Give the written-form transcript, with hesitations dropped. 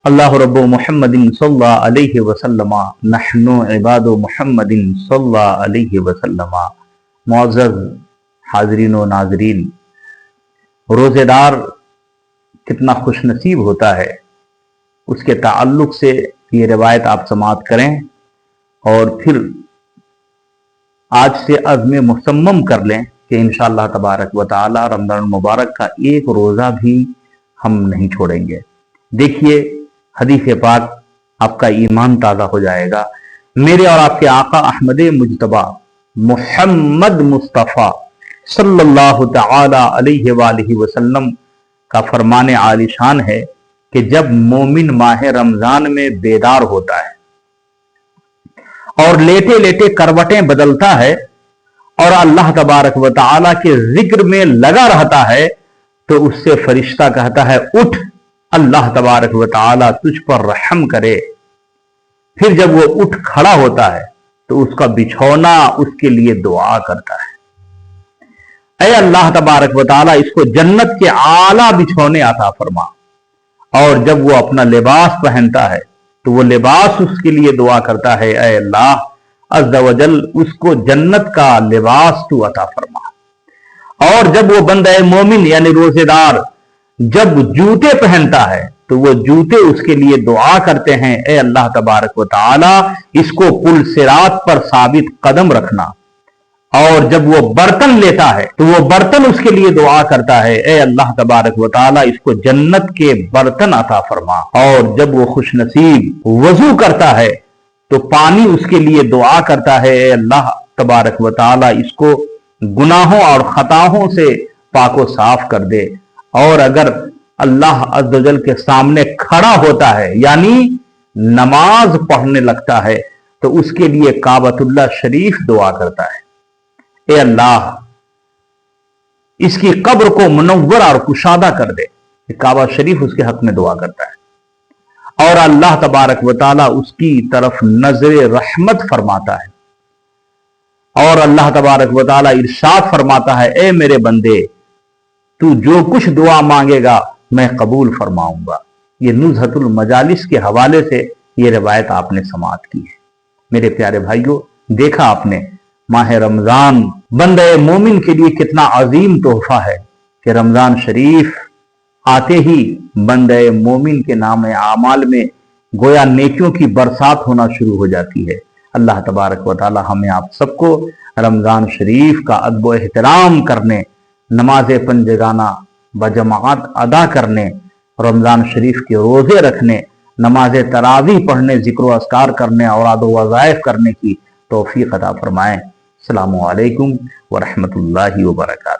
اللہ رب محمد صلی اللہ علیہ وسلم نحن عباد محمد صلی اللہ علیہ وسلم۔ معزز حاضرین و ناظرین، روزے دار کتنا خوش نصیب ہوتا ہے، اس کے تعلق سے یہ روایت آپ سماعت کریں اور پھر آج سے عزم مصمم کر لیں کہ انشاءاللہ تبارک و تعالی رمضان المبارک کا ایک روزہ بھی ہم نہیں چھوڑیں گے۔ دیکھیے حدیث پاک، آپ کا ایمان تازہ ہو جائے گا۔ میرے اور آپ کے آقا احمد مجتبی محمد مصطفیٰ صلی اللہ تعالی علیہ وآلہ وسلم کا فرمان عالی شان ہے کہ جب مومن ماہ رمضان میں بیدار ہوتا ہے اور لیٹے لیٹے کروٹیں بدلتا ہے اور اللہ تبارک و تعالی کے ذکر میں لگا رہتا ہے تو اس سے فرشتہ کہتا ہے اٹھ، اللہ تبارک و تعالی تجھ پر رحم کرے۔ پھر جب وہ اٹھ کھڑا ہوتا ہے تو اس کا بچھونا اس کے لیے دعا کرتا ہے، اے اللہ تبارک و تعالی اس کو جنت کے اعلیٰ بچھونے عطا فرما۔ اور جب وہ اپنا لباس پہنتا ہے تو وہ لباس اس کے لیے دعا کرتا ہے، اے اللہ عز و جل اس کو جنت کا لباس تو عطا فرما۔ اور جب وہ بندہ مومن یعنی روزے دار جب جوتے پہنتا ہے تو وہ جوتے اس کے لیے دعا کرتے ہیں، اے اللہ تبارک و تعالی اس کو پل صراط پر ثابت قدم رکھنا۔ اور جب وہ برتن لیتا ہے تو وہ برتن اس کے لیے دعا کرتا ہے، اے اللہ تبارک و تعالی اس کو جنت کے برتن عطا فرما۔ اور جب وہ خوش نصیب وضو کرتا ہے تو پانی اس کے لیے دعا کرتا ہے، اے اللہ تبارک و تعالی اس کو گناہوں اور خطاؤں سے پاک و صاف کر دے۔ اور اگر اللہ عز و جل کے سامنے کھڑا ہوتا ہے یعنی نماز پڑھنے لگتا ہے تو اس کے لیے کعبۃ اللہ شریف دعا کرتا ہے، اے اللہ اس کی قبر کو منور اور کشادہ کر دے۔ کعبہ شریف اس کے حق میں دعا کرتا ہے اور اللہ تبارک و تعالی اس کی طرف نظر رحمت فرماتا ہے اور اللہ تبارک و تعالی ارشاد فرماتا ہے، اے میرے بندے تو جو کچھ دعا مانگے گا میں قبول فرماؤں گا۔ یہ نزہۃ المجالس کے حوالے سے یہ روایت آپ نے سماعت کی ہے۔ میرے پیارے بھائیوں، دیکھا آپ نے ماہ رمضان بندہ مومن کے لیے کتنا عظیم تحفہ ہے کہ رمضان شریف آتے ہی بندہ مومن کے نام اعمال میں گویا نیکیوں کی برسات ہونا شروع ہو جاتی ہے۔ اللہ تبارک و تعالی ہمیں آپ سب کو رمضان شریف کا ادب و احترام کرنے، نماز پنجگانہ بجماعت ادا کرنے، رمضان شریف کے روزے رکھنے، نماز تراویح پڑھنے، ذکر و اذکار کرنے، اوراد و وظائف کرنے کی توفیق عطا فرمائیں۔ السلام علیکم ورحمۃ اللہ وبرکاتہ۔